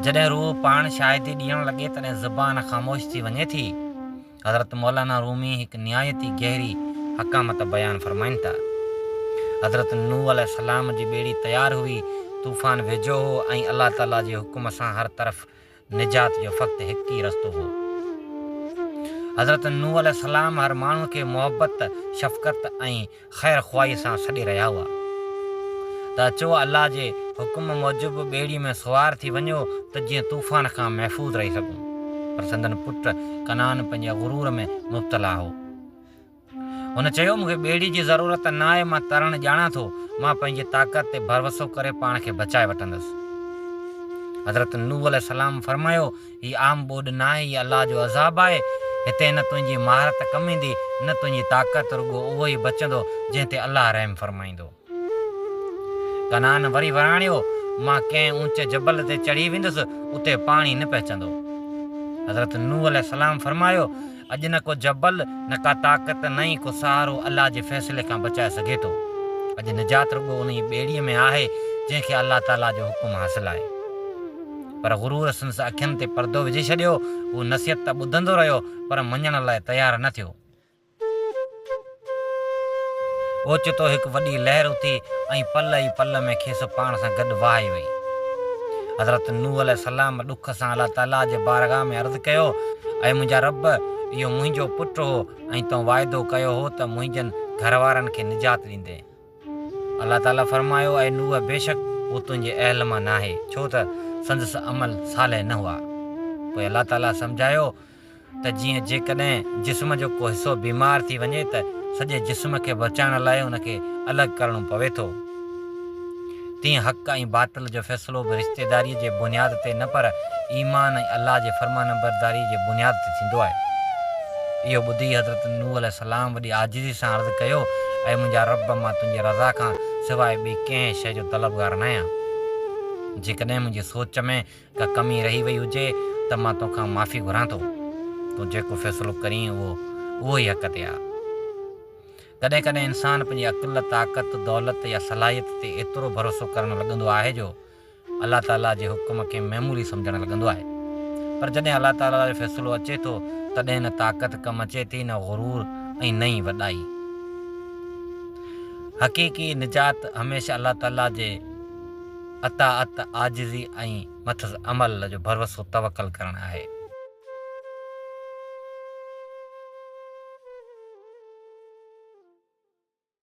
जॾहिं रूह पाण शाहिदी ॾियणु लॻे तॾहिं ज़ुबान ख़ामोश थी वञे थी। हज़रत मौलाना रूमी हिकु निहायती गहरी हक़ामत बयानु फ़रमाइनि था। हज़रत नूह अलैहिस्सलाम जी ॿेड़ी तयारु हुई, तूफ़ान वेझो हो ऐं अलाह ताला जे हुकुम सां हर तरफ़ निजात जो फ़क़्ति हिकु ई रस्तो हो। हज़रत नूह अलैहिस्सलाम हर माण्हू खे मुहबत, शफ़क़त ऐं ख़ैर ख़्वाही सां सॾे रहिया हुआ त अचो अलाह जे हुकुम मूजिबि ॿेड़ीअ में सुवार थी वञो त जीअं तूफ़ान खां महफ़ूज़ रही सघूं। पर संदन पुटु कनान पंहिंजे गुरूर में मुब्तला हो। हुन चयो, मूंखे ॿेड़ी जी ज़रूरत न आहे, मां तरणु ॼाणा थो, मां पंहिंजी ताक़त ते भरवसो करे पाण खे बचाए वठंदुसि। हज़रत नूह अलैहिस्सलाम फरमायो, हीउ आम ॿोॾ न आहे, हीउ अलाह जो अज़ाब आहे। हिते न तुंहिंजी महारत कमु ईंदी, न तुंहिंजी ताक़त, रुॻो उहो ई बचंदो जंहिं ते अलाह रहम फरमाईंदो। कनान वरी वराणियो, मां कंहिं ऊचे जबल ते चढ़ी वेंदुसि, उते पाणी न पहुचंदो। हज़रत नूह अलैहिस्सलाम फरमायो, अॼु न को जबल, न का ताक़त, न ई को सहारो अलाह जे फ़ैसिले खां बचाए सघे थो। अॼु निजात रुॻो उन ई ॿेड़ीअ में आहे जंहिंखे अलाह ताला जो हुकुम हासिलु आहे। पर गुरूर संस अखियुनि ते पर्दो विझी छॾियो। उहो नसीहत त ॿुधंदो रहियो, पर मञण लाइ तयारु न थियो। ओचितो हिकु वॾी लहर उथी ऐं पल ई पल में खेसि पाण सां गॾु वहाए वई। हज़रत नूह अलैहिस्सलाम ॾुख सां अलाह ताला जे बारगाह में अर्ज़ु कयो, ऐं मुंहिंजा रब, इहो मुंहिंजो पुटु हो ऐं तो वाइदो कयो हो त मुंहिंजनि घर वारनि खे निजात ॾींदे। अलाह ताला फरमायो, ऐं नूह, बेशक उहो तुंहिंजे अहल मां न आहे, छो त संदसि अमल साले न हुआ। पोइ अलाह ताला सम्झायो त जीअं जेकॾहिं जिस्म जो को हिसो बीमार थी वञे त सॼे जिस्म खे बचाइण लाइ उनखे अलॻि करणो पवे थो, तीअं हक़ ऐं बातिल जो फ़ैसिलो बि रिश्तेदारीअ जे बुनियाद ते न, पर ईमान ऐं अलाह जे फ़रमान बरदारी जे बुनियाद ते थींदो आहे। इहो ॿुधी हज़रत नूह अलैहिस्सलाम वॾी आजिज़ी सां अर्ज़ु कयो, ऐं मुंहिंजा रब, मां तुंहिंजी रज़ा खां सवाइ ॿी कंहिं शइ जो तलबगार न आहियां। जेकॾहिं मुंहिंजी सोच में का कमी रही वई हुजे त मां तोखां माफ़ी घुरां थो। तूं जेको फ़ैसिलो करीं उहो ई हक़ ते आहे। कॾहिं कॾहिं इंसानु पंहिंजी अक़ुल, ताक़त, दौलत या सलाहियत ते एतिरो भरोसो करणु लॻंदो आहे जो अलाह ताला जे हुकुम खे मामूली सम्झणु लॻंदो आहे। पर जॾहिं अलाह ताला जो फ़ैसिलो अचे थो तॾहिं न ताक़त कमु अचे थी, न गुरूर ऐं न ई वॾाई। हक़ीक़ी निजात हमेशह अलाह ताला जे अताअत, आजिज़ी ऐं मथस अमल जो भरवसो तवकल करणु आहे।